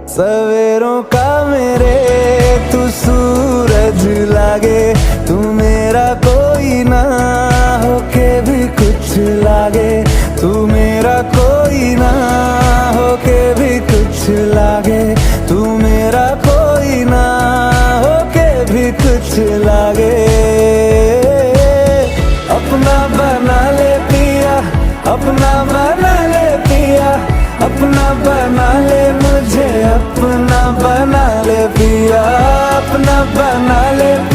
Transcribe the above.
सवेरों का मेरे तू सूरज लागे, तू मेरा कोई ना होके भी कुछ लागे, तू मेरा कोई ना होके भी कुछ लागे, तू मेरा कोई ना होके भी कुछ लागे। अपना बना ले पिया, अपना बना ले पिया, अपना बना ले मुझे, अपना बना ले पिया, अपना बना ले पिया।